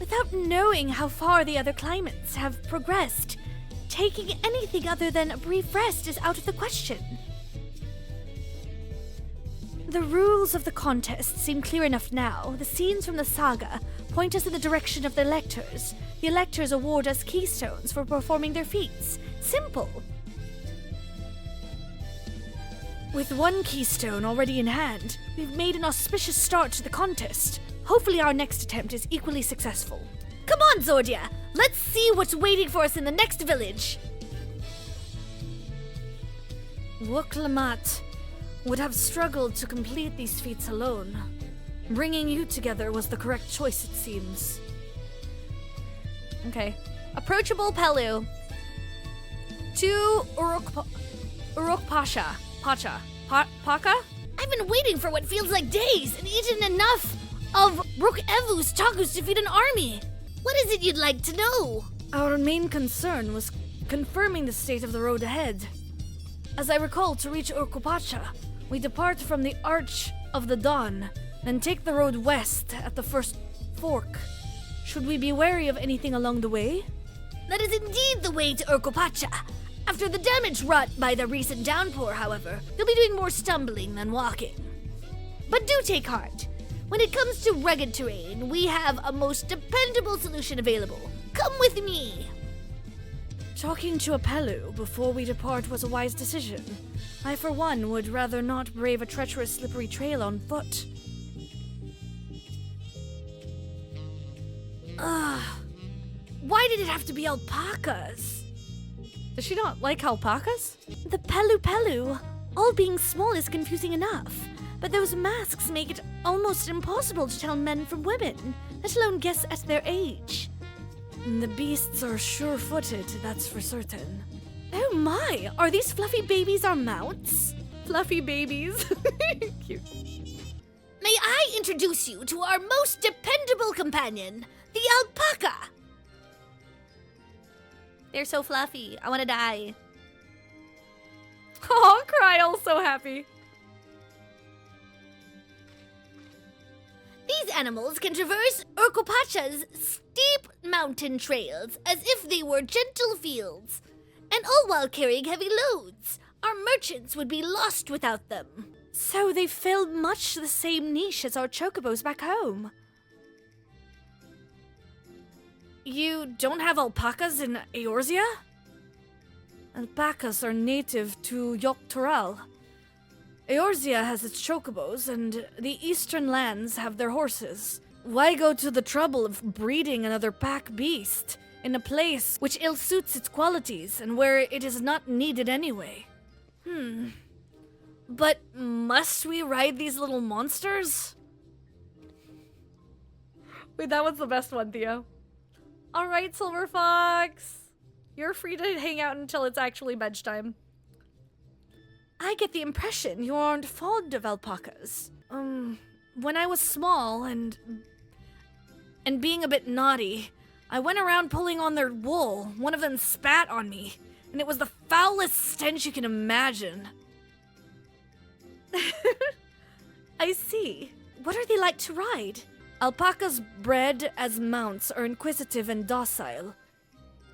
Without knowing how far the other claimants have progressed, taking anything other than a brief rest is out of the question. The rules of the contest seem clear enough now. The scenes from the saga point us in the direction of the electors. The electors award us keystones for performing their feats. Simple. With one keystone already in hand, we've made an auspicious start to the contest. Hopefully our next attempt is equally successful. Come on, Zordia! Let's see what's waiting for us in the next village! Uroqpacha would have struggled to complete these feats alone. Bringing you together was the correct choice, it seems. Okay. Approachable Pelu. To Uroqpacha. Pacha? I've been waiting for what feels like days and eaten enough of Evu's tacos to feed an army. What is it you'd like to know? Our main concern was confirming the state of the road ahead. As I recall, to reach Uroqpacha, we depart from the Arch of the Dawn, then take the road west at the first fork. Should we be wary of anything along the way? That is indeed the way to Uroqpacha. After the damage wrought by the recent downpour, however, you'll be doing more stumbling than walking. But do take heart. When it comes to rugged terrain, we have a most dependable solution available. Come with me! Talking to a Pelu before we depart was a wise decision. I, for one, would rather not brave a treacherous, slippery trail on foot. Why did it have to be alpacas? Does she not like alpacas? The PeluPelu. All being small is confusing enough, but those masks make it almost impossible to tell men from women, let alone guess at their age. The beasts are sure-footed, that's for certain. Oh my! Are these fluffy babies our mounts? Fluffy babies. Cute. May I introduce you to our most dependable companion, the alpaca? They're so fluffy. I want to die. Oh, Kryle's so happy. These animals can traverse Uroqpacha's steep mountain trails as if they were gentle fields, and all while carrying heavy loads. Our merchants would be lost without them. So they fill much the same niche as our chocobos back home. You don't have alpacas in Eorzea? Alpacas are native to Dawntrail. Eorzea has its chocobos, and the eastern lands have their horses. Why go to the trouble of breeding another pack beast in a place which ill-suits its qualities and where it is not needed anyway? But must we ride these little monsters? Wait, that was the best one, Theo. Alright, Silver Fox. You're free to hang out until it's actually bedtime. I get the impression you aren't fond of alpacas. When I was small and being a bit naughty, I went around pulling on their wool. One of them spat on me, and it was the foulest stench you can imagine. I see. What are they like to ride? Alpacas bred as mounts are inquisitive and docile.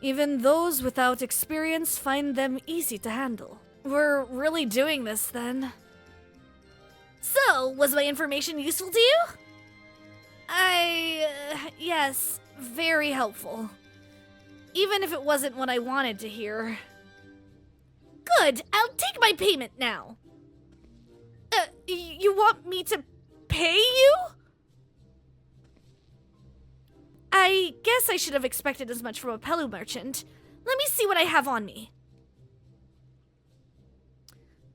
Even those without experience find them easy to handle. We're really doing this, then. So, was my information useful to you? Yes, very helpful. Even if it wasn't what I wanted to hear. Good, I'll take my payment now. You want me to pay you? I guess I should have expected as much from a Pelu merchant. Let me see what I have on me.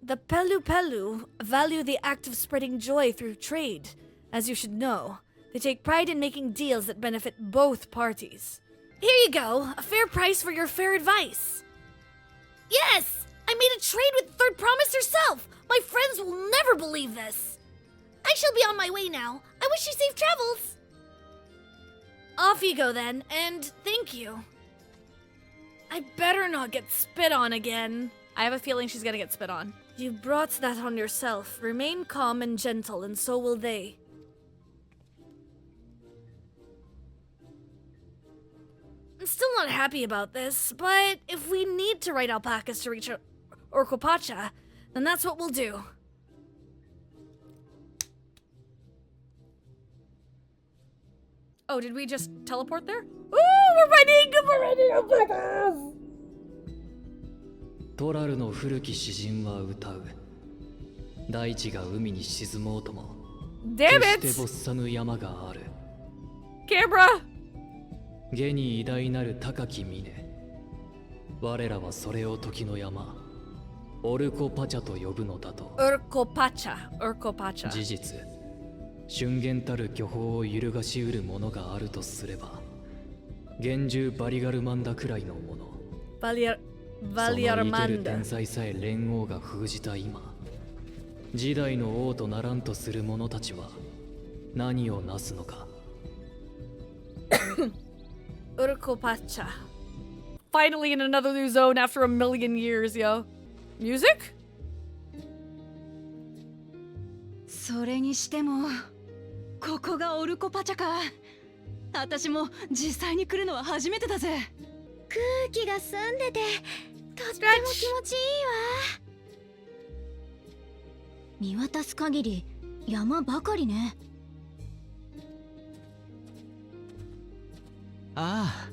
The PeluPelu value the act of spreading joy through trade. As you should know, they take pride in making deals that benefit both parties. Here you go, a fair price for your fair advice. Yes! I made a trade with Third Promise herself! My friends will never believe this! I shall be on my way now. I wish you safe travels! Off you go then, and thank you. I better not get spit on again. I have a feeling she's gonna get spit on. You brought that on yourself. Remain calm and gentle, and so will they. still not happy about this, but if we need to ride alpacas to reach Uroqpacha, then that's what we'll do. Oh, did we just teleport there? Ooh, we're riding alpacas! トラルの古き詩人は歌う。大地が海に沈もうとも、決 Damn して it! 没さぬ山がある。 Camera! 下に偉大なる高き峰。我らはそれを時の山、オルコパチャと呼ぶのだと。Uroqpacha. 事実、瞬間たる巨峰を揺るがしうるものがあるとすれば、幻獣バリガルマンダくらいのもの。その生ける天才さえ連王が封じた今、時代の王とならんとする者たちは何をなすのか。Uroqpacha. Finally in another new zone after a million years, yo. Music? それにしてもここがオルコパチャか。私も実際に来るのは初めてだぜ。空気が澄んでてとっても気持ちいいわ。見渡す限り山ばかりね。ああ、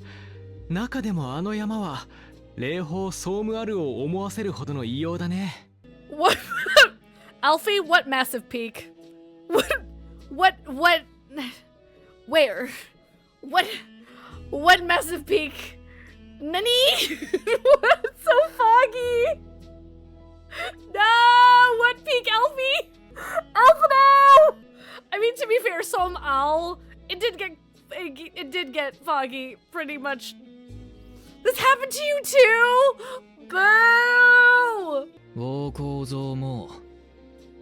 中でもあの山は霊峰ソームアルを思わせるほどの異様だね。What? Alfie, what massive peak? What? Where? What massive peak? Nani? It's so foggy. No, what peak, Alfie? Alpha, no! I mean, to be fair, some owl. It did get foggy, pretty much. This happened to you too? Boo! ウォー構造も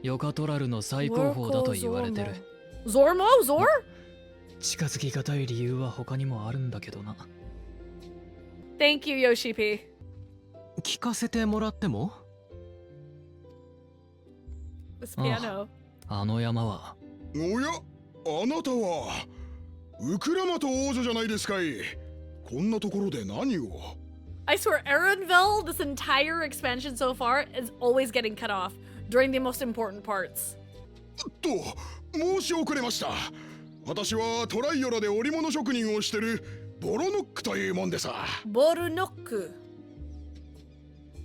ヨカトラルの最高峰だと言われてる。 Zormo? Zor? 近づきがたい理由は他にもあるんだけどな。 Thank you, Yoshi P. 聞かせてもらっても？ This piano. あの山は。おや、あなたはウクラマト王女じゃないですかい。こんなところで何を？ I swear, Erenville, this entire expansion so far, is always getting cut off during the most important parts. 申し遅れました。私はトライオラで織物職人をしてるボロノックというもんでさ。ボルノック。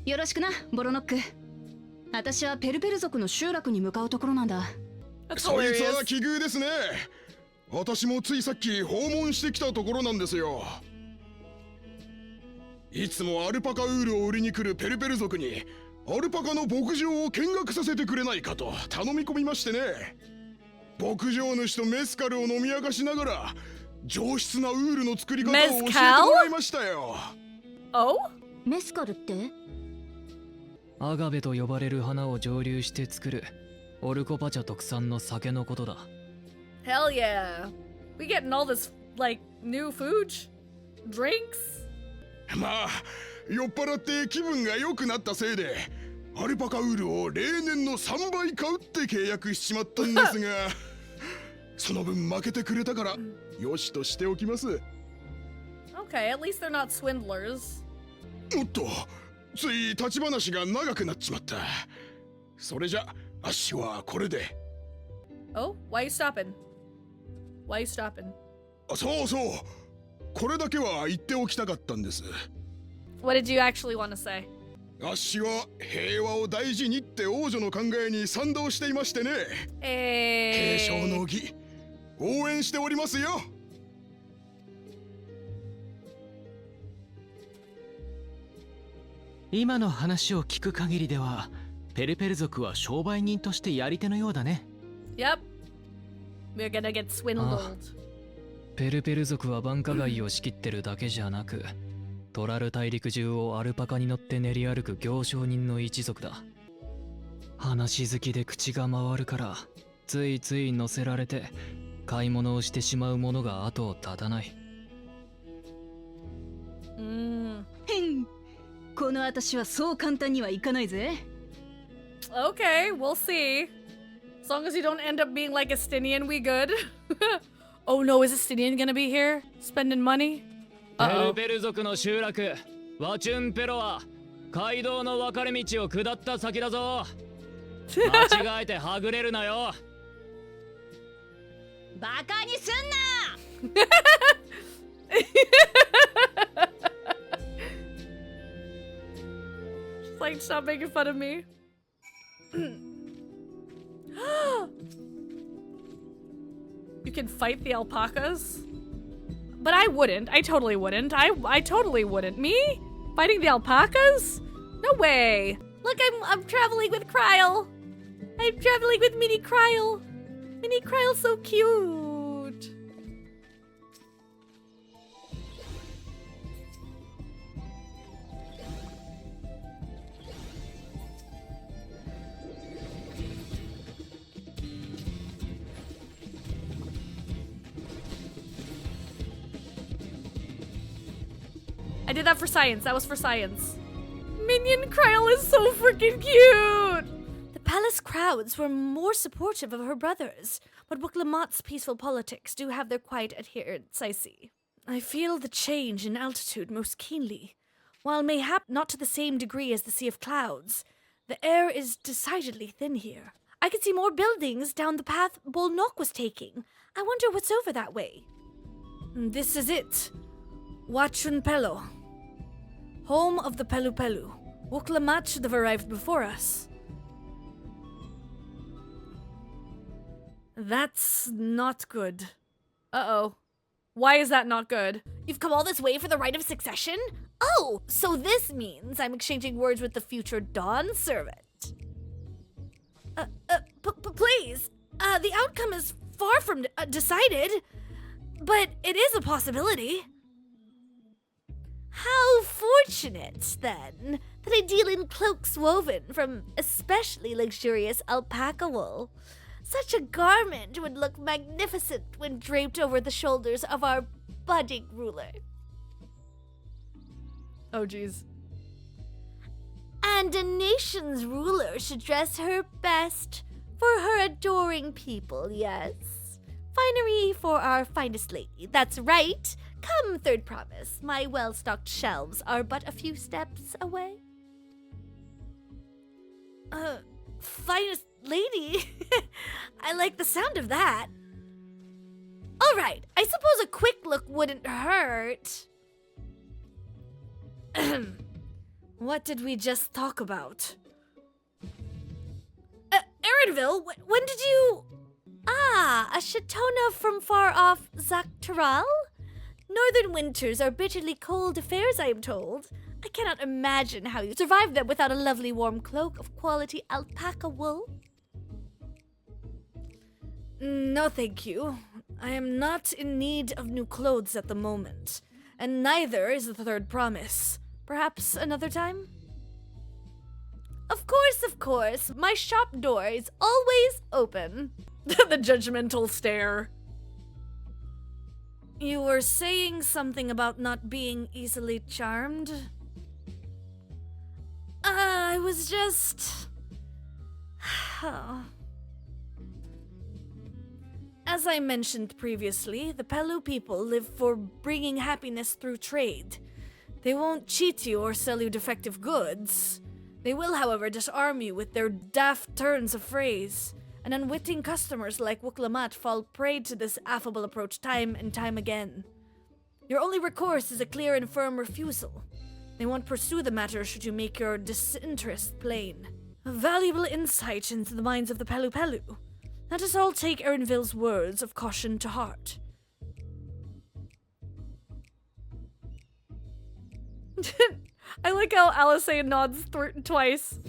よろしくな、ボロノック。私はペルペル族の集落に向かうところなんだ。そいつは奇遇ですね。私もついさっき訪問してきたところなんですよ。いつもアルパカウールを売りに来るペルペル族にアルパカの牧場を見学させてくれないかと頼み込みましてね。牧場主とメスカルを飲み明かしながら上質なウールの作り方を教えてもらいましたよ。メスカルって？アガベと呼ばれる花を蒸留して作るオルコパチャ特産の酒のことだ。 Hell yeah. We getting all this, like, new food? Drinks? まあ、酔っ払って気分が良くなったせいでアルパカウールを例年の3倍買うって契約しちまったんですがその分負けてくれたからよしとしておきます。 Okay, at least they're not swindlers. おっと、つい立ち話が長くなっちまった。それじゃアッシュはこれで。 Oh, why you stopping? Why you stopping? そうそう、これだけは言っておきたかったんです。 What did you actually want to say? アッシュは平和を大事にって王女の考えに賛同していましてね。継承の儀、応援しておりますよ。今の話を聞く限りではペルペル族は商売人としてやり手のようだね。 Yep. We're gonna get swindled. ペルペル族は繁華街を仕切ってるだけじゃなく、トラル大陸中をアルパカに乗って練り歩く行商人の一族だ。話好きで口が回るからついつい乗せられて買い物をしてしまうものが後を絶たない。この私はそう簡単にはいかないぜ。 Okay, we'll see. As long as you don't end up being like Estinian, we good. Oh no, is Estinian gonna be here? Spending money? ペルペル族の集落ワチュンペロは街道の分かれ道を下った先だぞ。間違えてはぐれるなよ。バカにすんな。She's like, stop making fun of me. You can fight the alpacas? But I wouldn't. I totally wouldn't. I totally wouldn't. Me? Fighting the alpacas? No way. Look, I'm traveling with Kryle. I'm traveling with Mini Kryle. Mini Kryle's so cute. I did that for science. That was for science. Minion Kryle is so freaking cute! The palace crowds were more supportive of her brothers, but Uroqpacha's peaceful politics do have their quiet adherents, I see. I feel the change in altitude most keenly. While mayhap not to the same degree as the Sea of Clouds, the air is decidedly thin here. I could see more buildings down the path Bolnok was taking. I wonder what's over that way. This is it. Wachunpelo. Home of the PeluPelu. Uroqpacha should have arrived before us. That's not good. Uh-oh. Why is that not good? You've come all this way for the right of succession? Oh, so this means I'm exchanging words with the future Dawn servant. Please. The outcome is far from decided, but it is a possibility. How fortunate, then, that I deal in cloaks woven from especially luxurious alpaca wool. Such a garment would look magnificent when draped over the shoulders of our budding ruler. Oh, geez. And a nation's ruler should dress her best for her adoring people, yes? Finery for our finest lady, that's right. Come, third promise, my well-stocked shelves are but a few steps away. Finest lady? I like the sound of that. All right, I suppose a quick look wouldn't hurt. What did we just talk about? Erenville, when did you... Ah, a Shatona from far off Zaktaral? Northern winters are bitterly cold affairs, I am told. I cannot imagine how you survive them without a lovely warm cloak of quality alpaca wool. No, thank you. I am not in need of new clothes at the moment, and neither is the third promise. Perhaps another time? Of course. My shop door is always open. The judgmental stare. You were saying something about not being easily charmed? I was just... As I mentioned previously, the Pelu people live for bringing happiness through trade. They won't cheat you or sell you defective goods. They will, however, disarm you with their daft turns of phrase, and unwitting customers like Uroqpacha fall prey to this affable approach time and time again. Your only recourse is a clear and firm refusal. They won't pursue the matter should you make your disinterest plain. A valuable insight into the minds of the PeluPelu. Let us all take Erenville's words of caution to heart. I like how Alisaie nods twice.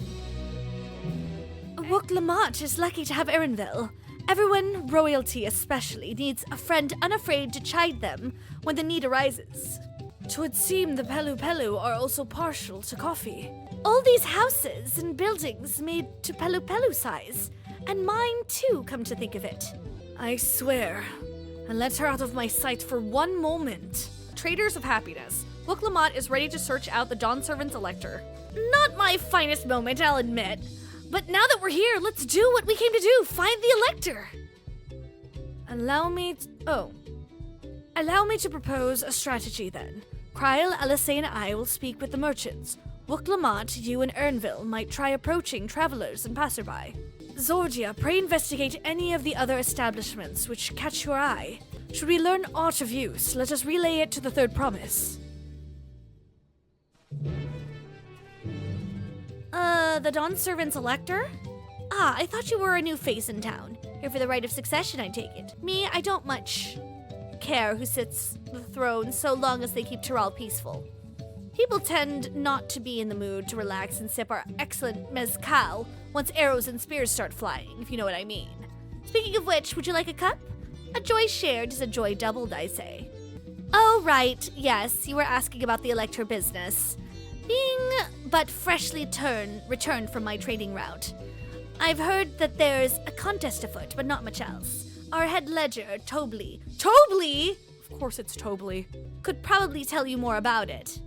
Uroqpacha is lucky to have Erenville. Everyone, royalty especially, needs a friend unafraid to chide them when the need arises. 'Twould seem the PeluPelu are also partial to coffee. All these houses and buildings made to PeluPelu size, and mine too, come to think of it. I swear, and let her out of my sight for one moment. Traders of happiness. Uroqpacha is ready to search out the Dawn Servant's elector. Not my finest moment, I'll admit. But now that we're here, let's do what we came to do, find the elector. Allow me to propose a strategy then. Kryl, Alisane, and I will speak with the merchants. Wook Lamont, you and Ernville might try approaching travelers and passerby. Zordia, pray investigate any of the other establishments which catch your eye. Should we learn aught of use, let us relay it to the third promise. The Dawn Servant's Elector? Ah, I thought you were a new face in town. Here for the right of succession, I take it. Me, I don't much care who sits the throne so long as they keep Tyrell peaceful. People tend not to be in the mood to relax and sip our excellent mezcal once arrows and spears start flying, if you know what I mean. Speaking of which, would you like a cup? A joy shared is a joy doubled, I say. Oh, right, yes, you were asking about the Elector business. Being but freshly returned from my trading route, I've heard that there's a contest afoot, but not much else. Our head ledger, Tobley. Tobley? Of course it's Tobley. Could probably tell you more about it.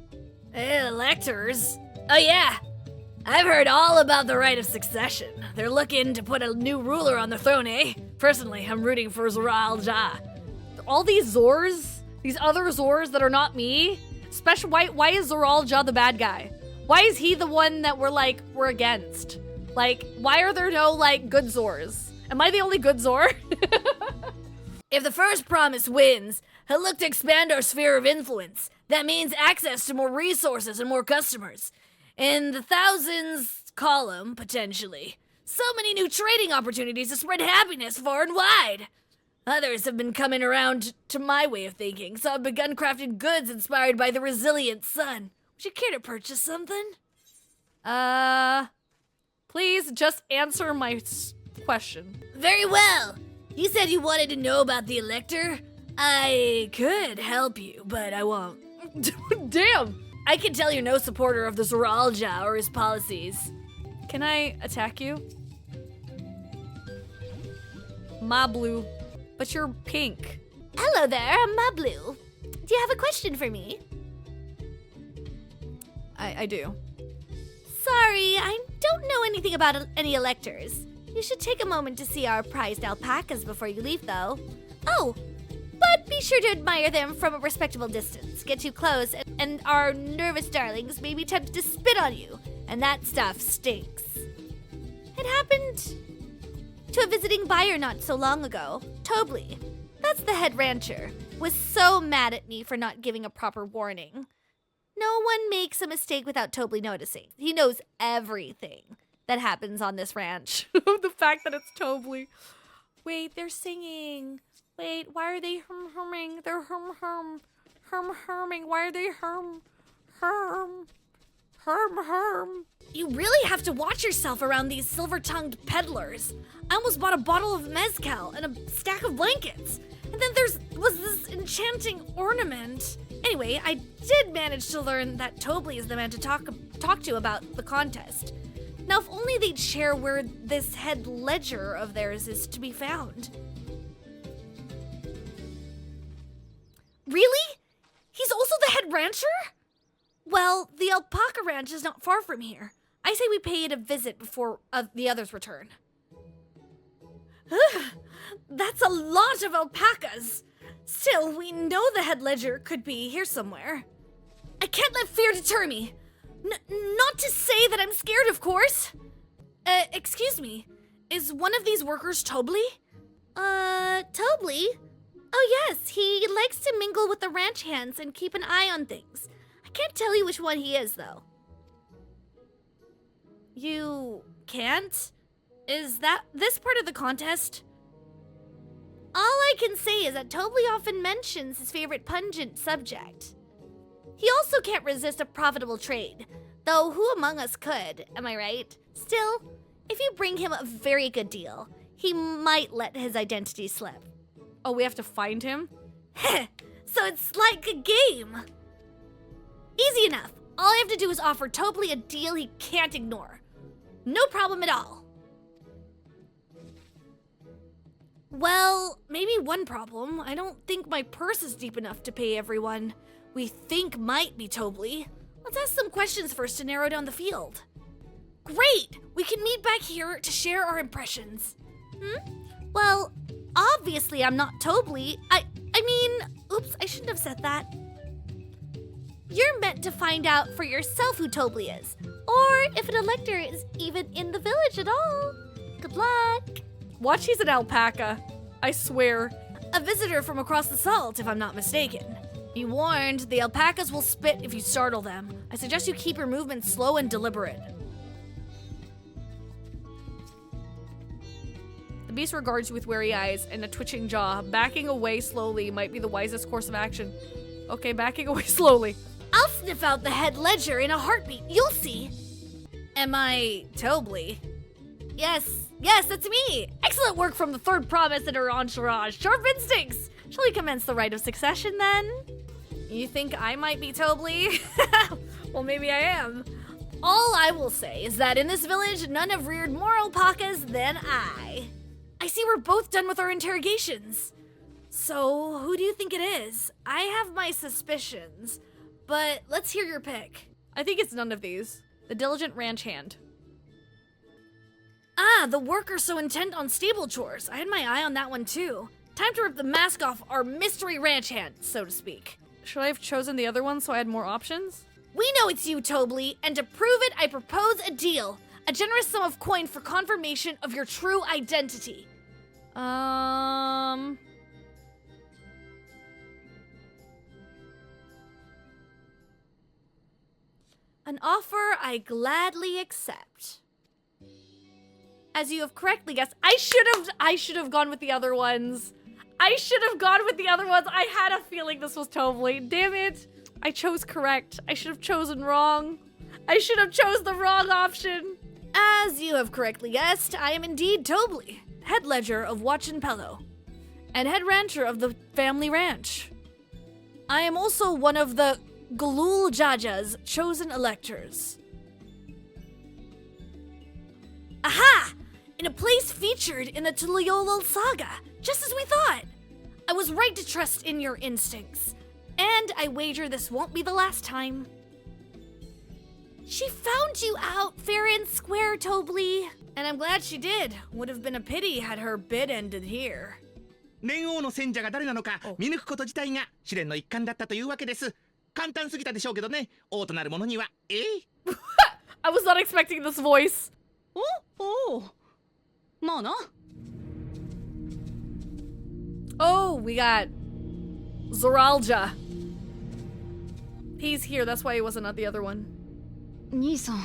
Electors? Oh yeah, I've heard all about the right of succession. They're looking to put a new ruler on the throne, eh? Personally, I'm rooting for Zoral Ja. All these Zors? These other Zors that are not me? Why is Zoral Ja the bad guy? Why is he the one that we're against? Why are there no, good Zors? Am I the only good Zor? If the first promise wins, he'll look to expand our sphere of influence. That means access to more resources and more customers. In the thousands column, potentially. So many new trading opportunities to spread happiness far and wide. Others have been coming around to my way of thinking, so I've begun crafting goods inspired by the resilient sun. Would you care to purchase something? Please just answer my question. Very well. You said you wanted to know about the Elector? I could help you, but I won't. Damn! I can tell you're no supporter of the Zoral Ja or his policies. Can I attack you? Mablu. But you're pink. Hello there, I'm Mablu. Do you have a question for me? I do. Sorry, I don't know anything about any electors. You should take a moment to see our prized alpacas before you leave, though. Oh, but be sure to admire them from a respectable distance. Get too close, and our nervous darlings may be tempted to spit on you, and that stuff stinks. It happened to a visiting buyer not so long ago, Tobley. That's the head rancher. Was so mad at me for not giving a proper warning. No one makes a mistake without Tobley noticing. He knows everything that happens on this ranch. The fact that it's Tobley. Wait, they're singing. Wait, why are they humming? They're humming. Why are they hum? You really have to watch yourself around these silver-tongued peddlers. I almost bought a bottle of mezcal and a stack of blankets. And then was this enchanting ornament. Anyway, I did manage to learn that Tobley is the man to talk to about the contest. Now, if only they'd share where this head ledger of theirs is to be found. Really? He's also the head rancher? Well, the alpaca ranch is not far from here. I say we pay it a visit before the others return. That's a lot of alpacas. Still, we know the head ledger could be here somewhere. I can't let fear deter me. Not to say that I'm scared, of course. Excuse me. Is one of these workers Tobley? Tobley? Oh yes, he likes to mingle with the ranch hands and keep an eye on things. I can't tell you which one he is, though. You can't? Is that this part of the contest? All I can say is that Tobley often mentions his favorite pungent subject. He also can't resist a profitable trade, though who among us could, am I right? Still, if you bring him a very good deal, he might let his identity slip. Oh, we have to find him? Heh, so it's like a game. Easy enough. All I have to do is offer Tobley a deal he can't ignore. No problem at all. Well, maybe one problem. I don't think my purse is deep enough to pay everyone we think might be Tobley. Let's ask some questions first to narrow down the field. Great! We can meet back here to share our impressions. Well, obviously I'm not Tobley. I mean, oops, I shouldn't have said that. You're meant to find out for yourself who Tobli is, or if an elector is even in the village at all. Good luck. Watch, he's an alpaca. I swear. A visitor from across the salt, if I'm not mistaken. Be warned, the alpacas will spit if you startle them. I suggest you keep your movements slow and deliberate. The beast regards you with wary eyes and a twitching jaw. Backing away slowly might be the wisest course of action. Okay, backing away slowly. I'll sniff out the head ledger in a heartbeat. You'll see. Am I Tobli? Yes, that's me. Excellent work from the third promise and her entourage. Sharp instincts. Shall we commence the rite of succession then? You think I might be Tobli? Well, maybe I am. All I will say is that in this village, none have reared more alpacas than I. I see we're both done with our interrogations. So, who do you think it is? I have my suspicions, but let's hear your pick. I think it's none of these. The diligent ranch hand. Ah, the worker so intent on stable chores. I had my eye on that one too. Time to rip the mask off our mystery ranch hand, so to speak. Should I have chosen the other one so I had more options? We know it's you, Tobli, and to prove it, I propose a deal. A generous sum of coin for confirmation of your true identity. An offer I gladly accept. As you have correctly guessed, I should have gone with the other ones. I had a feeling this was Tobli. Damn it. I chose correct. I should have chosen wrong. I should have chose the wrong option. As you have correctly guessed, I am indeed Tobli, head ledger of Uroqpacha, and head rancher of the family ranch. I am also one of the Galul Jaja's chosen electors. Aha! In a place featured in the Tuliolol saga, just as we thought. I was right to trust in your instincts, and I wager this won't be the last time. She found you out fair and square, Tobli. And I'm glad she did. Would have been a pity had her bid ended here. 年王の選者が誰なのか見抜くこと自体が試練の一環だったというわけです。簡単すぎたでしょうけどね。王となる者にはI was not expecting this voice. おお。まあな。Oh, we got Zoralja. He's here. That's why he wasn't at the other one. 兄さん。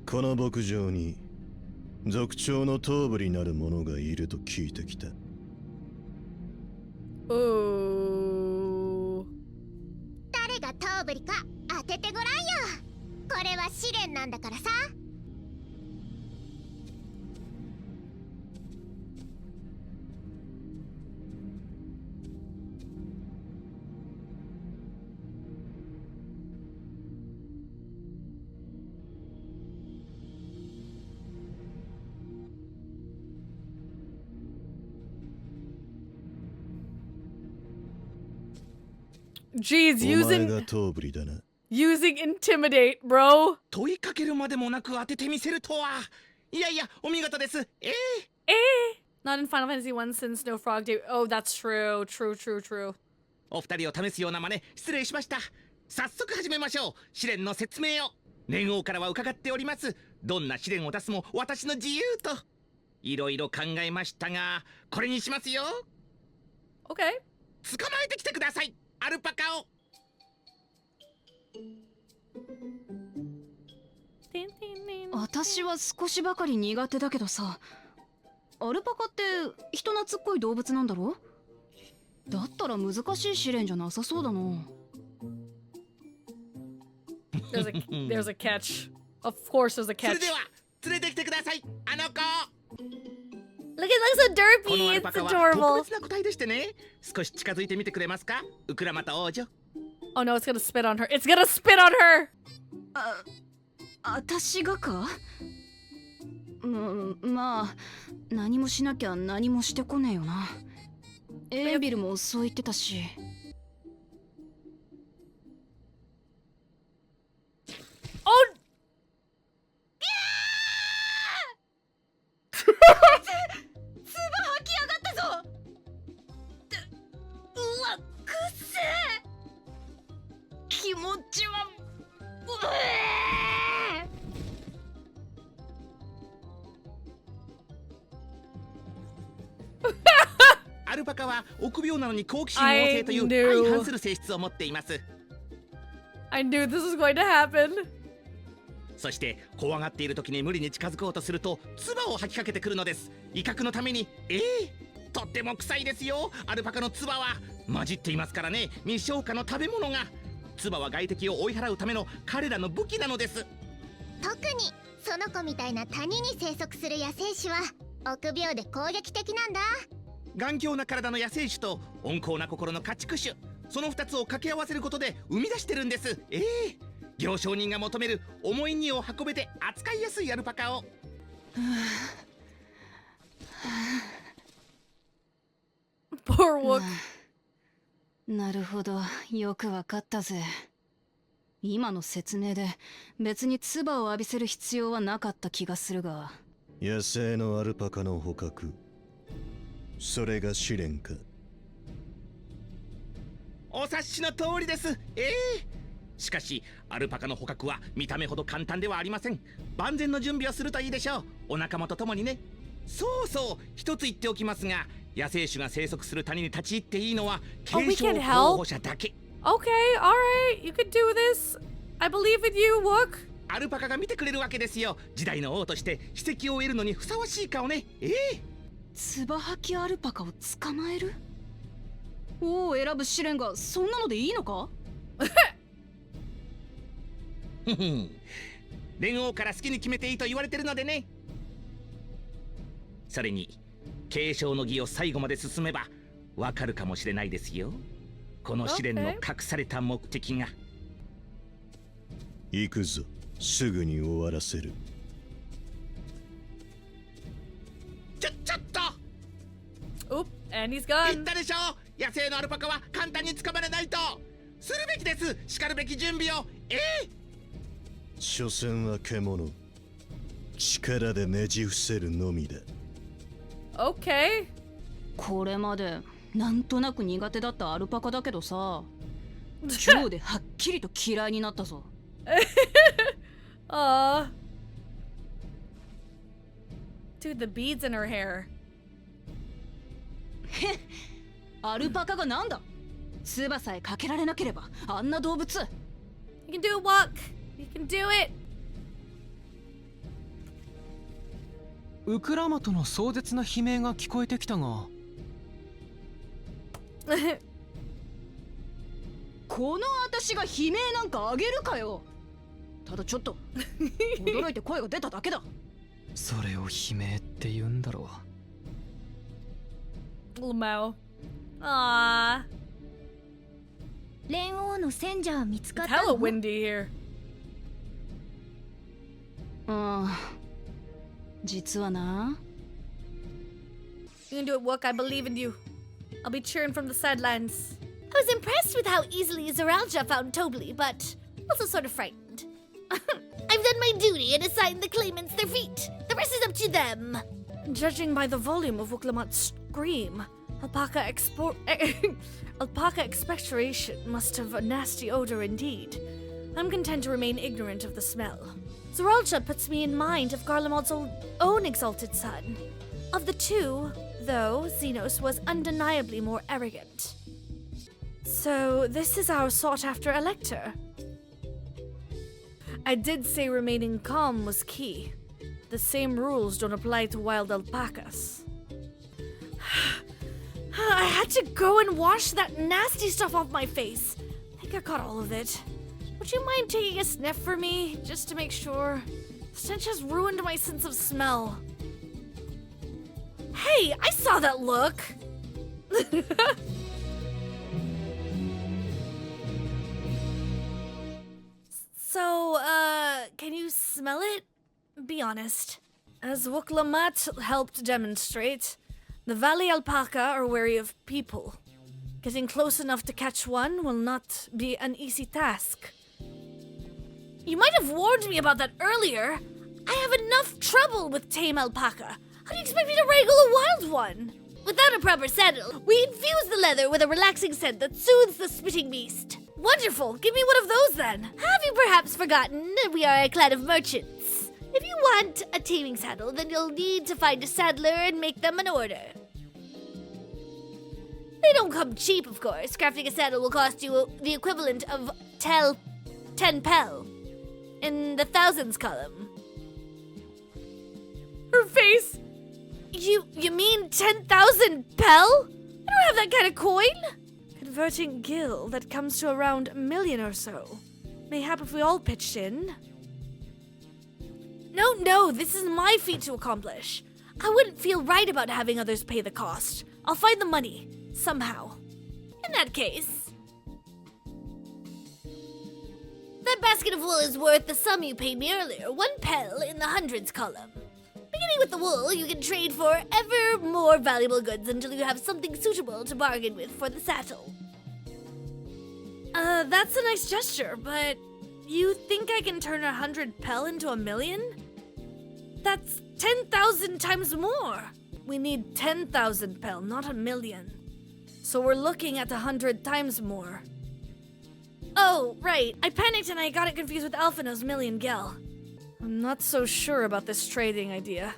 この牧場に族長の頭部になる者がいると聞いてきた。おー。誰が頭部か当ててごらんよ。これは試練なんだからさ。Jeez, お前が頭部だな。using intimidate, bro. 問いかけるまでもなく当ててみせるとは。いやいや、お見事です。Not in Final Fantasy 1 since no frog debut. Oh, that's true. True. お二人を試すような真似、失礼しました。早速始めましょう。試練の説明を。年王からは伺っております。どんな試練を出すも私の自由と。いろいろ考えましたが、これにしますよ。Okay. 捕まえてきてください。アルパカを。私は少しばかり苦手だけどさ、アルパカって人懐っこい動物なんだろ？だったら難しい試練じゃなさそうだな。There's a catch. Of course there's a catch. それでは連れてきてください。あの子。Look, it looks so このア derpy. ル It's パカは adorable. 特別な個体でしてね。少し近づいてみてくれますか？ウクラマタ王女。Oh no, it's gonna spit on her. It's gonna spit on her! 私がか？まあ何もしなきゃ何もしてこねえよな。エービルもそう言ってたし。Oh! 唾吐きやがったぞ。うわ、くっせえ。アルパカは臆病なのに好奇心旺盛という相反する性質を持っています。 I knew this was going to happen. そして怖がっている時に無理に近づこうとすると唾を吐きかけてくるのです。威嚇のために。とっても臭いですよ。アルパカの唾は混じっていますからね。未消化の食べ物が。唾は外敵を追い払うための彼らの武器なのです。特にその子みたいな谷に生息する野生種は臆病で攻撃的なんだ。頑強な体の野生種と温厚な心の家畜種、その2つを掛け合わせることで生み出してるんです。行商人が求める重い荷を運べて扱いやすいアルパカを。Poor Wook. なるほど、よくわかったぜ。今の説明で別に唾を浴びせる必要はなかった気がするが。野生のアルパカの捕獲、それが試練か。お察しの通りです。しかしアルパカの捕獲は見た目ほど簡単ではありません。万全の準備をするといいでしょう。お仲間と共にね。そうそう、一つ言っておきますが、野生種が生息する谷に立ち入っていいのは継承候補者だけ。Okay, alright, you can do this. I believe in you, Wook. アルパカが見てくれるわけですよ。時代の王として史跡を得るのにふさわしいかをね。唾吐きアルパカを捕まえる？王を選ぶ試練がそんなのでいいのか？連王から好きに決めていいと言われてるのでね。それに継承の儀を最後まで進めばわかるかもしれないですよ。この試練の隠された目的が。行くぞ、すぐに終わらせる。ちょっと。Oop, and he's 言 gone. ったでしょ。野生のアルパカは簡単に捕まれないと。するべきです。しかるべき準備を。所詮は獣、力でねじ伏せるのみだ。Okay. これまでなんとなく苦手だったアルパカだけどさ、今日ではっきりと嫌いになったぞ。Dude, the beads in her hair. アルパカがなんだ？唾さえかけられなければあんな動物。 You can do it, Wook. You can do it. ウクラマとの壮絶な悲鳴が聞こえてきたが。この私が悲鳴なんかあげるかよ。ただちょっと驚いて声が出ただけだ。それを悲鳴って言うんだろう。Lamau. Aww. 連王の戦者は見つかっ It's た hella の？ windy here. 実はな。 You can do it, Wook. I believe in you. I'll be cheering from the sidelines. I was impressed with how easily Zeralja found Tobli, but also sort of frightened. I've done my duty and assigned the claimants their feet. The rest is up to them. Judging by the volume of Woklamat's scream, alpaca expectoration must have a nasty odor indeed. I'm content to remain ignorant of the smell. Zeralja puts me in mind of Garlemald's own exalted son. Of the two, though, Xenos was undeniably more arrogant. So, this is our sought-after elector. I did say remaining calm was key. The same rules don't apply to wild alpacas. I had to go and wash that nasty stuff off my face. I think I got all of it. Would you mind taking a sniff for me, just to make sure? The stench has ruined my sense of smell. Hey, I saw that look! So, can you smell it? Be honest. As Woklamat helped demonstrate, the valley alpaca are wary of people. Getting close enough to catch one will not be an easy task. You might have warned me about that earlier. I have enough trouble with tame alpaca. How do you expect me to wrangle a wild one? Without a proper saddle, we infuse the leather with a relaxing scent that soothes the spitting beast. Wonderful! Give me one of those then. Have you perhaps forgotten that we are a clan of merchants? If you want a taming saddle, then you'll need to find a saddler and make them an order. They don't come cheap, of course. Crafting a saddle will cost you the equivalent of 10 pel in the thousands column. Her face. You mean 10,000 pel? I don't have that kind of coin. Converting gil, that comes to around 1 million or so. Mayhap if we all pitched in. No, this is my feat to accomplish. I wouldn't feel right about having others pay the cost. I'll find the money, somehow. In that case, that basket of wool is worth the sum you paid me earlier, 1 pel in the hundreds column. Beginning with the wool, you can trade for ever more valuable goods until you have something suitable to bargain with for the saddle. That's a nice gesture, but you think I can turn 100 pel into 1 million? That's 10,000 times more. We need 10,000 pel, not 1 million. So we're looking at 100 times more. Oh, right. I panicked and I got it confused with Alphina's million gel. I'm not so sure about this trading idea.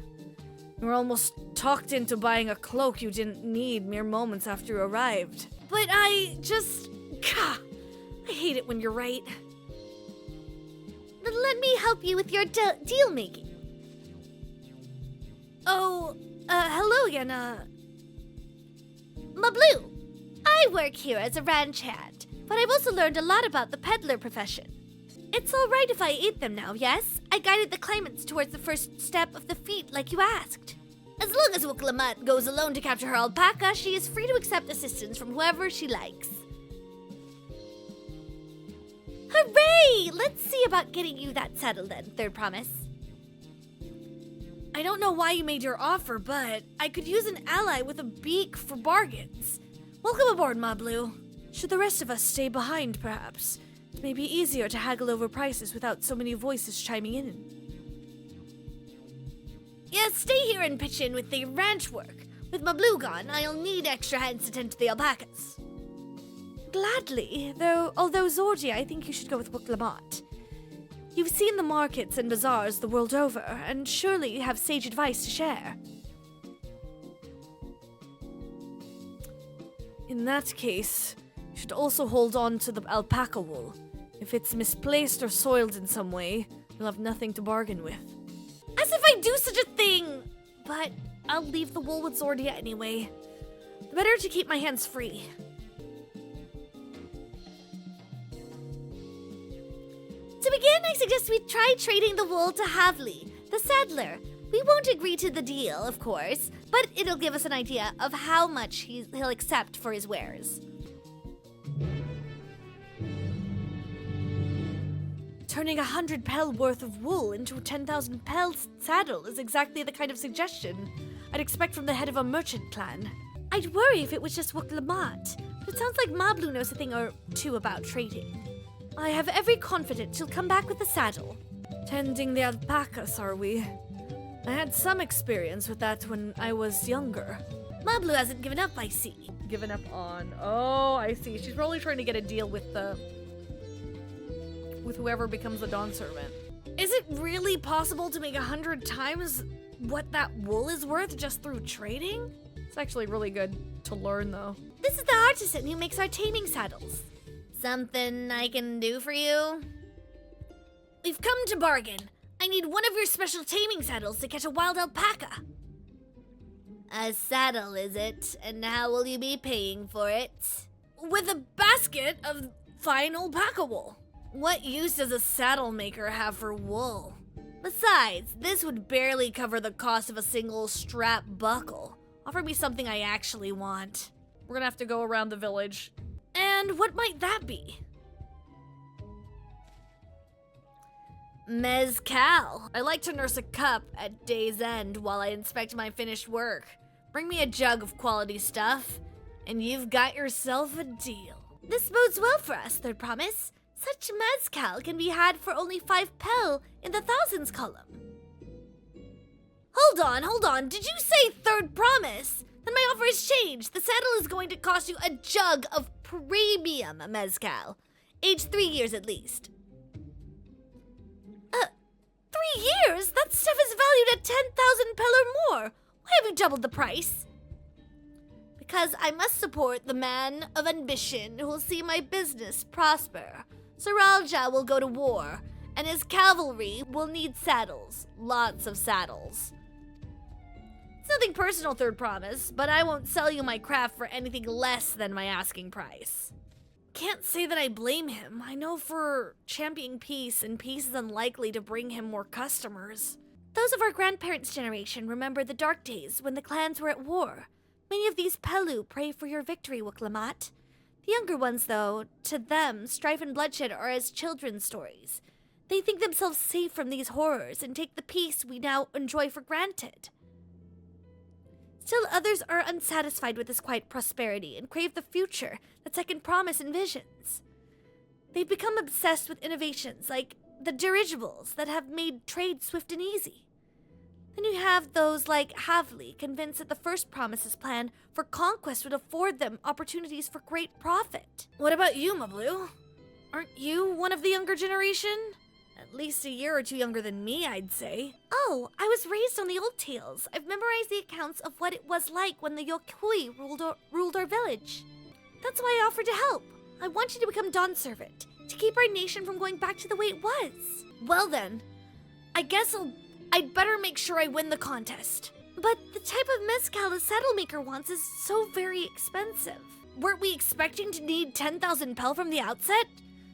You were almost talked into buying a cloak you didn't need mere moments after you arrived. But I hate it when you're right. Then let me help you with your deal making. Oh, hello, Yana. Mablu, I work here as a ranch hand, but I've also learned a lot about the peddler profession. It's all right if I eat them now, yes? I guided the claimants towards the first step of the feat like you asked. As long as Uroqpacha goes alone to capture her alpaca, she is free to accept assistance from whoever she likes. Hooray! Let's see about getting you that saddle then, third promise. I don't know why you made your offer, but I could use an ally with a beak for bargains. Welcome aboard, Mablu. Should the rest of us stay behind, perhaps? It may be easier to haggle over prices without so many voices chiming in. Yeah, stay here and pitch in with the ranch work. With Mablu gone, I'll need extra hands to tend to the alpacas. Gladly, although Zordi, I think you should go with Uroqpacha. You've seen the markets and bazaars the world over, and surely you have sage advice to share. In that case, you should also hold on to the alpaca wool. If it's misplaced or soiled in some way, you'll have nothing to bargain with. As if I do such a thing! But I'll leave the wool with Zordia anyway. Better to keep my hands free. To begin, I suggest we try trading the wool to Havli, the saddler. We won't agree to the deal, of course, but it'll give us an idea of how much he'll accept for his wares. Turning 100 pel worth of wool into a 10,000 pel saddle is exactly the kind of suggestion I'd expect from the head of a merchant clan. I'd worry if it was just Uroqpacha, but it sounds like Mablu knows a thing or two about trading. I have every confidence she'll come back with the saddle. Tending the alpacas, are we? I had some experience with that when I was younger. Mablu hasn't given up, I see. Given up on... Oh, I see. She's probably trying to get a deal with whoever becomes the Dawn servant. Is it really possible to make 100 times what that wool is worth just through trading? It's actually really good to learn, though. This is the artisan who makes our taming saddles. Something I can do for you? We've come to bargain. I need one of your special taming saddles to catch a wild alpaca. A saddle, is it? And how will you be paying for it? With a basket of fine alpaca wool. What use does a saddle maker have for wool? Besides, this would barely cover the cost of a single strap buckle. Offer me something I actually want. We're gonna have to go around the village. And what might that be? Mezcal. I like to nurse a cup at day's end while I inspect my finished work. Bring me a jug of quality stuff, and you've got yourself a deal. This bodes well for us, third promise. Such mezcal can be had for only 5 pel in the thousands column. Hold on. Did you say third promise? Then my offer has changed. The saddle is going to cost you a jug of premium mezcal. Aged 3 years at least. 3 years? That stuff is valued at 10,000 pel or more. Why have you doubled the price? because I must support the man of ambition who will see my business prosper. Saralja will go to war, and his cavalry will need saddles. Lots of saddles. It's nothing personal, Third Promise, but I won't sell you my craft for anything less than my asking price. Can't say that I blame him. I know for championing peace, and peace is unlikely to bring him more customers. Those of our grandparents' generation remember the dark days when the clans were at war. Many of these Pelu pray for your victory, Wuklamot. The younger ones, though, to them, strife and bloodshed are as children's stories. They think themselves safe from these horrors and take the peace we now enjoy for granted. Still, others are unsatisfied with this quiet prosperity and crave the future that Second Promise envisions. They've become obsessed with innovations like the dirigibles that have made trade swift and easy. Then you have those like Havli, convinced that the First Promise's plan for conquest would afford them opportunities for great profit. What about you, Mablu? Aren't you one of the younger generation? At least a year or two younger than me, I'd say. Oh, I was raised on the old tales. I've memorized the accounts of what it was like when the Yokhui ruled our village. That's why I offered to help. I want you to become Dawn Servant, to keep our nation from going back to the way it was. Well then, I guess I'd better make sure I win the contest. But the type of mezcal a saddle maker wants is so very expensive. Weren't we expecting to need 10,000 pel from the outset?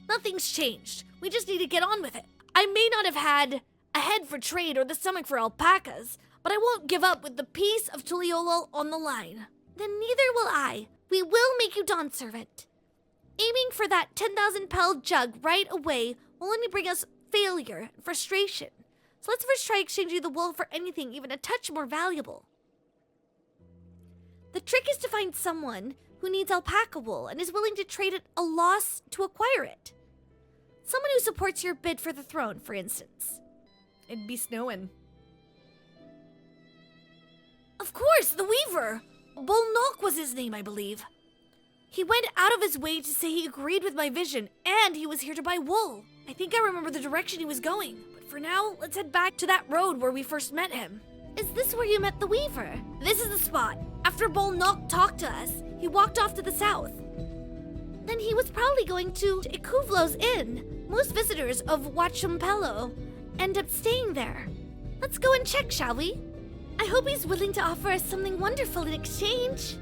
Nothing's changed. We just need to get on with it. I may not have had a head for trade or the stomach for alpacas, but I won't give up with the peace of Tuliolo on the line. Then neither will I. We will make you Dawn Servant. Aiming for that 10,000 pel jug right away will only bring us failure and frustration. So let's first try exchanging the wool for anything even a touch more valuable. The trick is to find someone who needs alpaca wool and is willing to trade at a loss to acquire it. Someone who supports your bid for the throne, for instance. It'd be snowing. Of course, the Weaver! Bolnok was his name, I believe. He went out of his way to say he agreed with my vision, and he was here to buy wool. I think I remember the direction he was going, but for now, let's head back to that road where we first met him. Is this where you met the Weaver? This is the spot. After Bolnok talked to us, he walked off to the south. Then he was probably going to Ikuvlo's Inn. Most visitors of Wachumpelo end up staying there. Let's go and check, shall we? I hope he's willing to offer us something wonderful in exchange.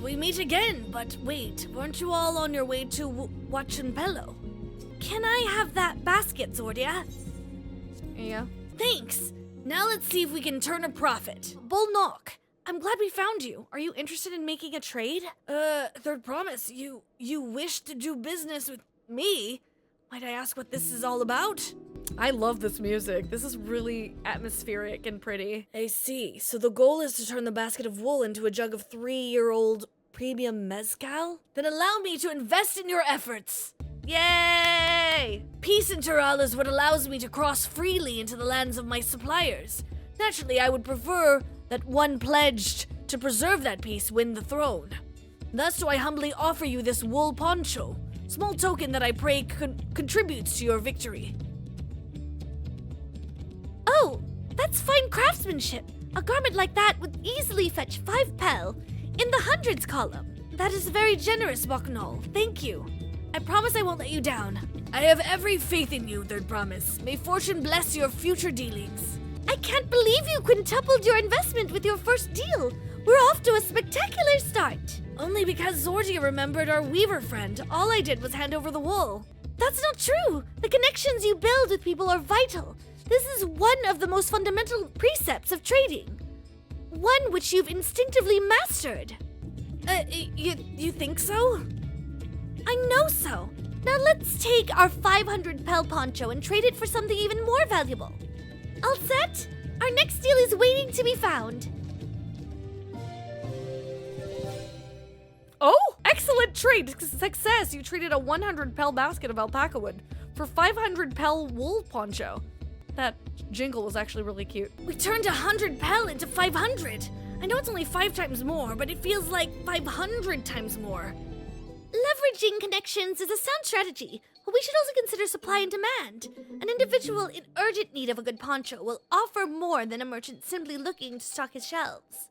We meet again, but wait, weren't you all on your way to Wachumpelo? Can I have that basket, Zordia? Yeah. Thanks. Now let's see if we can turn a profit. Bolnok, I'm glad we found you. Are you interested in making a trade? Third Promise, you wish to do business with me? Might I ask what this is all about? I love this music. This is really atmospheric and pretty. I see. So the goal is to turn the basket of wool into a jug of 3-year-old premium mezcal? Then allow me to invest in your efforts. Yay! Peace in Tural is what allows me to cross freely into the lands of my suppliers. Naturally, I would prefer that one pledged to preserve that peace win the throne. Thus do I humbly offer you this wool poncho, small token that I pray contributes to your victory. Oh, that's fine craftsmanship. A garment like that would easily fetch 5 pel in the hundreds column. That is very generous, Boknol. Thank you. I promise I won't let you down. I have every faith in you, Third Promise. May fortune bless your future dealings. I can't believe you quintupled your investment with your first deal. We're off to a spectacular start. Only because Zordia remembered our Weaver friend. All I did was hand over the wool. That's not true. The connections you build with people are vital. This is one of the most fundamental precepts of trading. One which you've instinctively mastered. You think so? I know so. Now let's take our 500 pel poncho and trade it for something even more valuable. All set? Our next deal is waiting to be found. Oh, excellent trade success. You traded a 100 pel basket of alpaca wood for 500 pel wool poncho. That jingle was actually really cute. We turned 100 pel into 500. I know it's only 5 times more, but it feels like 500 times more. Leveraging connections is a sound strategy, but we should also consider supply and demand. An individual in urgent need of a good poncho will offer more than a merchant simply looking to stock his shelves.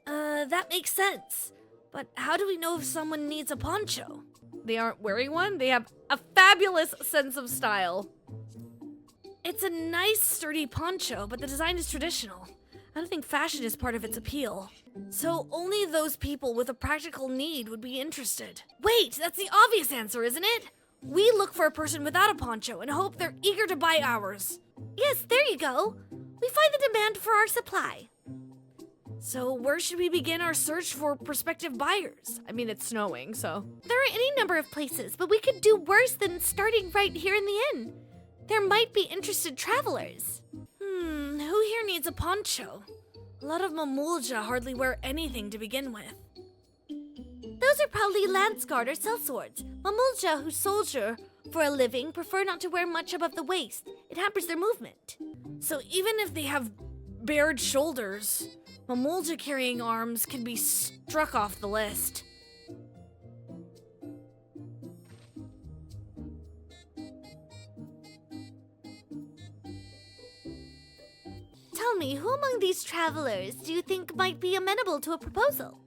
That makes sense. But how do we know if someone needs a poncho? They aren't wearing one? They have a fabulous sense of style. It's a nice, sturdy poncho, but the design is traditional. I don't think fashion is part of its appeal. So only those people with a practical need would be interested. Wait, that's the obvious answer, isn't it? We look for a person without a poncho and hope they're eager to buy ours. Yes, there you go. We find the demand for our supply. So where should we begin our search for prospective buyers? I mean, it's snowing, so... There are any number of places, but we could do worse than starting right here in the inn. There might be interested travelers. Who here needs a poncho? A lot of Mamulja hardly wear anything to begin with. Those are probably lance guard or sellswords. Mamulja who soldier for a living prefer not to wear much above the waist. It hampers their movement. So even if they have bared shoulders, Mamulja carrying arms can be struck off the list. Tell me, who among these travelers do you think might be amenable to a proposal?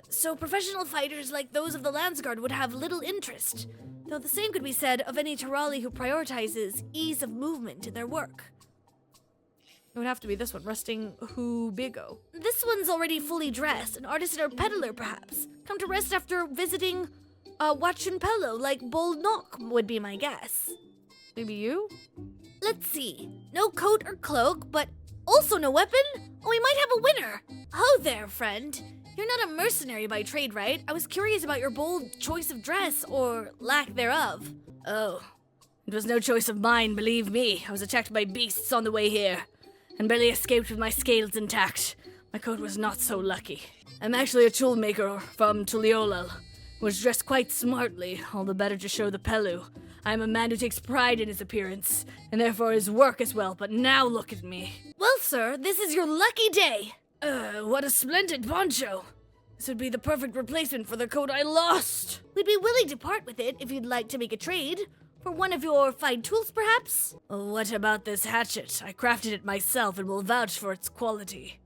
So professional fighters like those of the Landsguard would have little interest, though the same could be said of any Tirali who prioritizes ease of movement in their work. It would have to be this one, Resting Hubigo. This one's already fully dressed, an artisan or peddler perhaps. Come to rest after visiting Uroqpacha, like Bold Knock would be my guess. Maybe you? Let's see. No coat or cloak, but also no weapon? Oh, we might have a winner. Ho there, friend. You're not a mercenary by trade, right? I was curious about your bold choice of dress, or lack thereof. Oh, it was no choice of mine, believe me. I was attacked by beasts on the way here, and barely escaped with my scales intact. My coat was not so lucky. I'm actually a tool maker from Tuliolal, who was dressed quite smartly, all the better to show the Pelu. I am a man who takes pride in his appearance, and therefore his work as well, but now look at me. Well, sir, this is your lucky day. What a splendid poncho. This would be the perfect replacement for the coat I lost. We'd be willing to part with it if you'd like to make a trade. For one of your fine tools, perhaps? What about this hatchet? I crafted it myself and will vouch for its quality.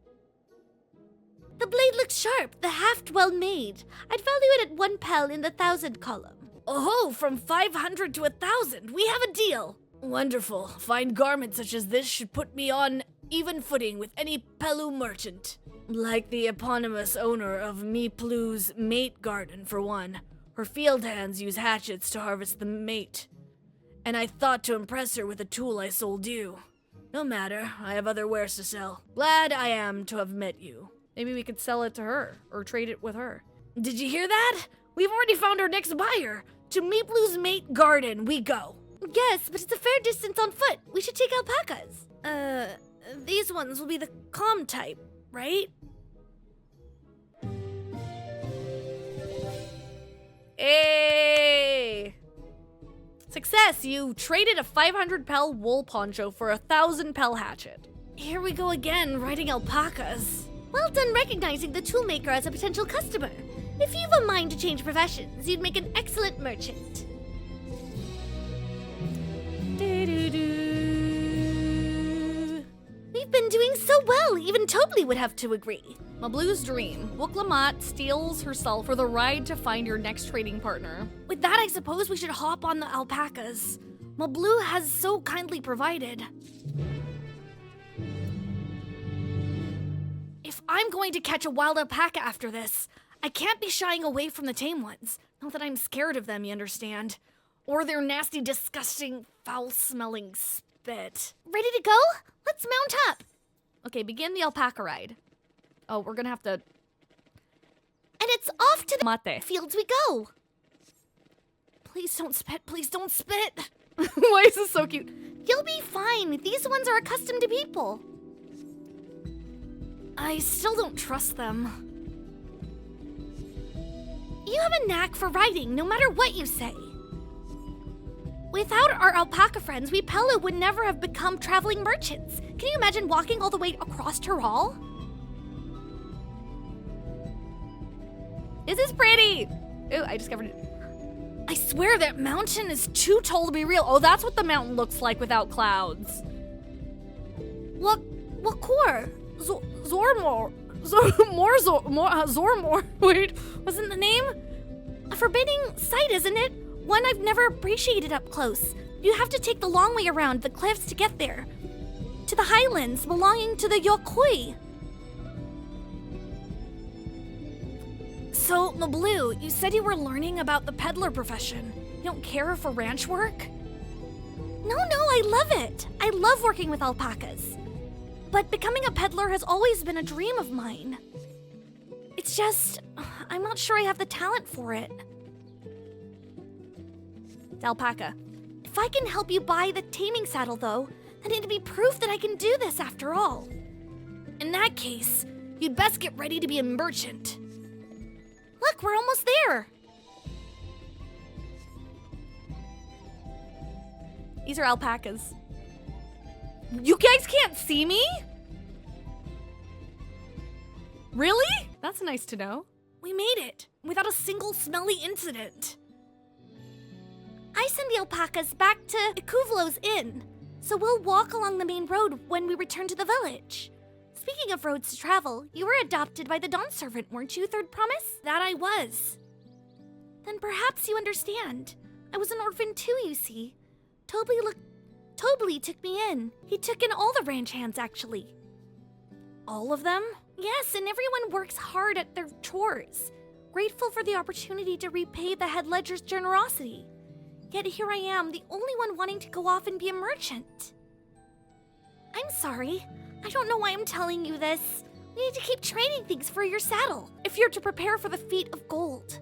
The blade looks sharp, the haft well made. I'd value it at 1 pel in the 1,000 column. Oh, from 500 to 1,000. We have a deal. Wonderful. Fine garments such as this should put me on even footing with any Pelu merchant. Like the eponymous owner of Miplu's mate garden, for one. Her field hands use hatchets to harvest the mate. And I thought to impress her with a tool I sold you. No matter, I have other wares to sell. Glad I am to have met you. Maybe we could sell it to her, or trade it with her. Did you hear that? We've already found our next buyer. To Miplu's mate garden we go. Yes, but it's a fair distance on foot. We should take alpacas. These ones will be the calm type, right? Hey! Success! You traded a 500 pel wool poncho for a 1,000 pel hatchet. Here we go again, riding alpacas. Well done recognizing the toolmaker as a potential customer. If you've a mind to change professions, you'd make an excellent merchant. We've been doing so well, even Tobli would have to agree. Mablu's dream. Wuklamat steals herself for the ride to find your next trading partner. With that, I suppose we should hop on the alpacas. Mablu has so kindly provided. If I'm going to catch a wild alpaca after this, I can't be shying away from the tame ones. Not that I'm scared of them, you understand. Or their nasty, disgusting, foul-smelling spit. Ready to go? Let's mount up. Okay, begin the alpaca ride. Oh, we're gonna have to... And it's off to the Mate. fields we go. Please don't spit, please don't spit. Why is this so cute? You'll be fine. These ones are accustomed to people. I still don't trust them. You have a knack for riding, no matter what you say. Without our alpaca friends, we Pelu would never have become traveling merchants. Can you imagine walking all the way across Tirol? This is pretty! Ooh, I discovered it. I swear that mountain is too tall to be real. Oh, that's what the mountain looks like without clouds. What core? Zormor. Wait, wasn't the name? A forbidding sight, isn't it? One I've never appreciated up close. You have to take the long way around the cliffs to get there. To the highlands belonging to the Yokoi. So, Blue, you said you were learning about the peddler profession. You don't care for ranch work? No, I love it. I love working with alpacas. But becoming a peddler has always been a dream of mine. It's just, I'm not sure I have the talent for it. It's alpaca. If I can help you buy the taming saddle, though, then it'd be proof that I can do this after all. In that case, you'd best get ready to be a merchant. Look, we're almost there. These are alpacas. You guys can't see me? Really? That's nice to know. We made it without a single smelly incident. I send the alpacas back to Ikuvlo's inn, so we'll walk along the main road when we return to the village. Speaking of roads to travel, you were adopted by the Dawn servant, weren't you, Third Promise? That I was. Then perhaps you understand. I was an orphan too, you see. Tobley took me in. He took in all the ranch hands, actually. All of them? Yes, and everyone works hard at their chores, grateful for the opportunity to repay the head ledger's generosity. Yet here I am, the only one wanting to go off and be a merchant. I'm sorry. I don't know why I'm telling you this. We need to keep training things for your saddle, if you're to prepare for the feat of gold.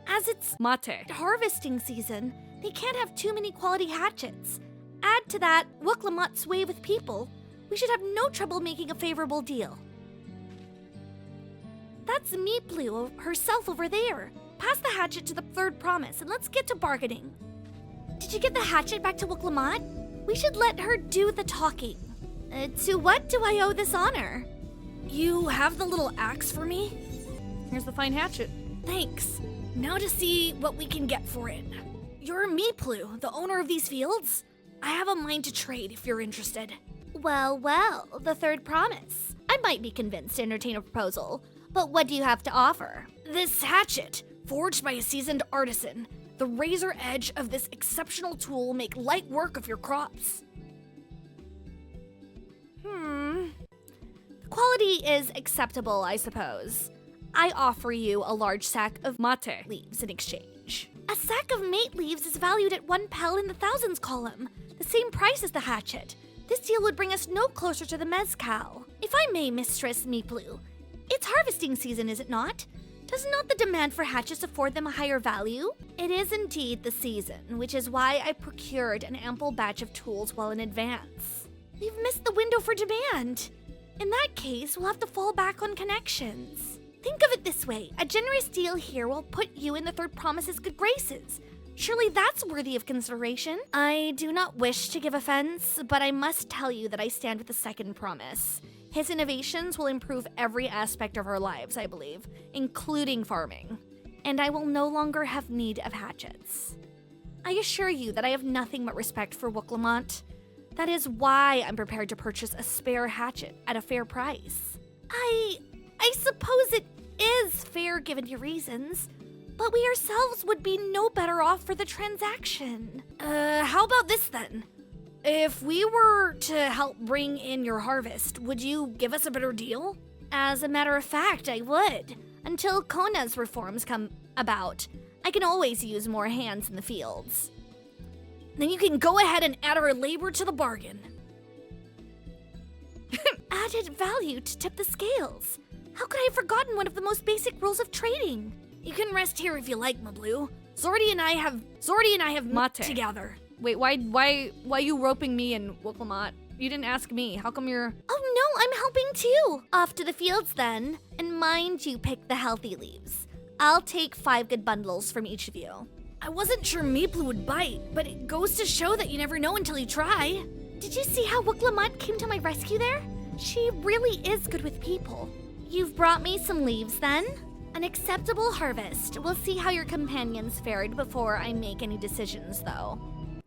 As it's Mate. harvesting season, they can't have too many quality hatchets. Add to that Uroqpacha's way with people, we should have no trouble making a favorable deal. That's PeluPelu herself over there. Pass the hatchet to the Third Promise and let's get to bargaining. Did you get the hatchet back to Uroqpacha? We should let her do the talking. To what do I owe this honor? You have the little axe for me? Here's the fine hatchet. Thanks. Now to see what we can get for it. You're PeluPelu, the owner of these fields? I have a mind to trade if you're interested. Well, the Third Promise. I might be convinced to entertain a proposal, but what do you have to offer? This hatchet, forged by a seasoned artisan. The razor edge of this exceptional tool will make light work of your crops. The quality is acceptable, I suppose. I offer you a large sack of Mate leaves in exchange. A sack of mate leaves is valued at 1 pel in the thousands column, the same price as the hatchet. This deal would bring us no closer to the mezcal. If I may, Mistress PeluPelu, it's harvesting season, is it not? Does not the demand for hatchets afford them a higher value? It is indeed the season, which is why I procured an ample batch of tools well in advance. We've missed the window for demand. In that case, we'll have to fall back on connections. Think of it this way, a generous deal here will put you in the Third Promise's good graces. Surely that's worthy of consideration. I do not wish to give offense, but I must tell you that I stand with the Second Promise. His innovations will improve every aspect of our lives, I believe, including farming. And I will no longer have need of hatchets. I assure you that I have nothing but respect for Uroqpacha. That is why I'm prepared to purchase a spare hatchet at a fair price. I suppose it is fair given your reasons, but we ourselves would be no better off for the transaction. How about this then? If we were to help bring in your harvest, would you give us a better deal? As a matter of fact, I would. Until Kona's reforms come about, I can always use more hands in the fields. Then you can go ahead and add our labor to the bargain. Added value to tip the scales. How could I have forgotten one of the most basic rules of trading? You can rest here if you like, Blue. Zordy and I have Mate. together. Wait, why you roping me and Uroqpacha? You didn't ask me. How come you're... Oh no, I'm helping too. Off to the fields then. And mind you pick the healthy leaves. I'll take 5 good bundles from each of you. I wasn't sure PeluPelu would bite, but it goes to show that you never know until you try. Did you see how Uroqpacha came to my rescue there? She really is good with people. You've brought me some leaves then? An acceptable harvest. We'll see how your companions fared before I make any decisions though.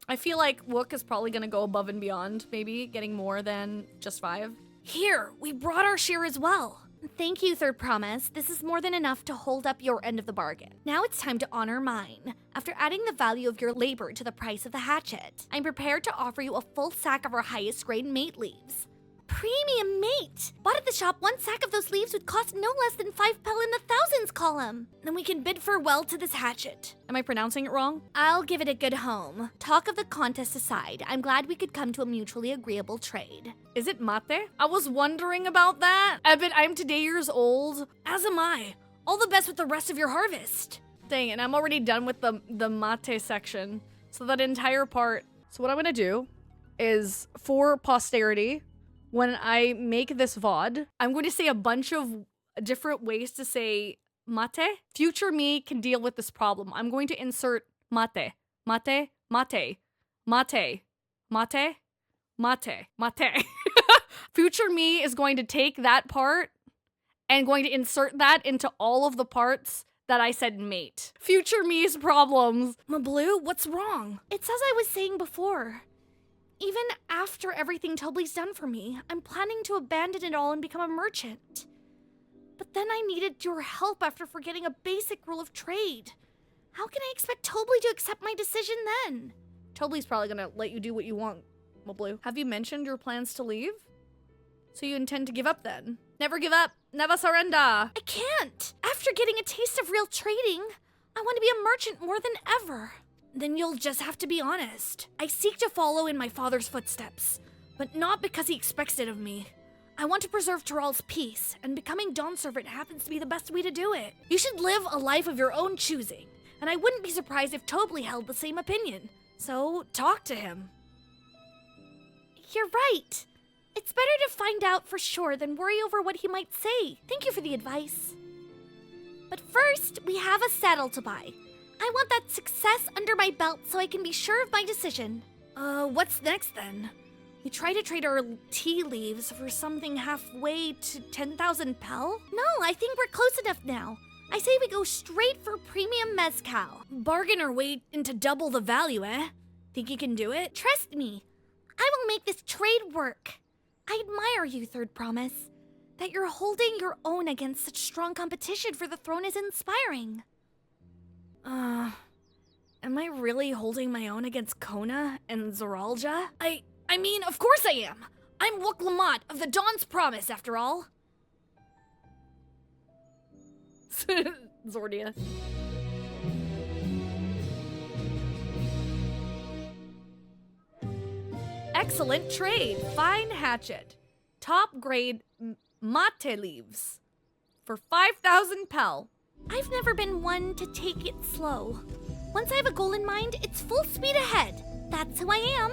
I feel like Wook is probably gonna go above and beyond, maybe, getting more than just 5. Here, we brought our share as well. Thank you, Third Promise. This is more than enough to hold up your end of the bargain. Now it's time to honor mine. After adding the value of your labor to the price of the hatchet, I'm prepared to offer you a full sack of our highest grade mate leaves. Premium mate! Bought at the shop, 1 sack of those leaves would cost no less than 5 pel in the thousands column. Then we can bid farewell to this hatchet. Am I pronouncing it wrong? I'll give it a good home. Talk of the contest aside, I'm glad we could come to a mutually agreeable trade. Is it mate? I was wondering about that. Evan, I'm today years old. As am I. All the best with the rest of your harvest. Dang it, I'm already done with the mate section. So that entire part. So what I'm gonna do is, for posterity, when I make this VOD, I'm going to say a bunch of different ways to say mate. Future me can deal with this problem. I'm going to insert mate, mate, mate, mate, mate, mate, mate. Future me is going to take that part and going to insert that into all of the parts that I said mate. Future me's problems. Mablu, what's wrong? It's as I was saying before. Even after everything Tobli's done for me, I'm planning to abandon it all and become a merchant. But then I needed your help after forgetting a basic rule of trade. How can I expect Tobli to accept my decision then? Tobli's probably gonna let you do what you want, Mablu. Have you mentioned your plans to leave? So you intend to give up then? Never give up, never surrender. I can't! After getting a taste of real trading, I want to be a merchant more than ever. Then you'll just have to be honest. I seek to follow in my father's footsteps, but not because he expects it of me. I want to preserve Tyrell's peace, and becoming Dawn Servant happens to be the best way to do it. You should live a life of your own choosing, and I wouldn't be surprised if Tobli held the same opinion. So, talk to him. You're right. It's better to find out for sure than worry over what he might say. Thank you for the advice. But first, we have a saddle to buy. I want that success under my belt so I can be sure of my decision. What's next then? We try to trade our tea leaves for something halfway to 10,000 pel? No, I think we're close enough now. I say we go straight for premium mezcal. Bargain our way into double the value, eh? Think you can do it? Trust me. I will make this trade work. I admire you, Third Promise. That you're holding your own against such strong competition for the throne is inspiring. Am I really holding my own against Kona and Zoralja? I mean, of course I am! I'm Uroqpacha of the Dawn's Promise, after all! Zordia. Excellent trade! Fine hatchet. Top grade mate leaves. For 5,000 pel. I've never been one to take it slow. Once I have a goal in mind, it's full speed ahead. That's who I am.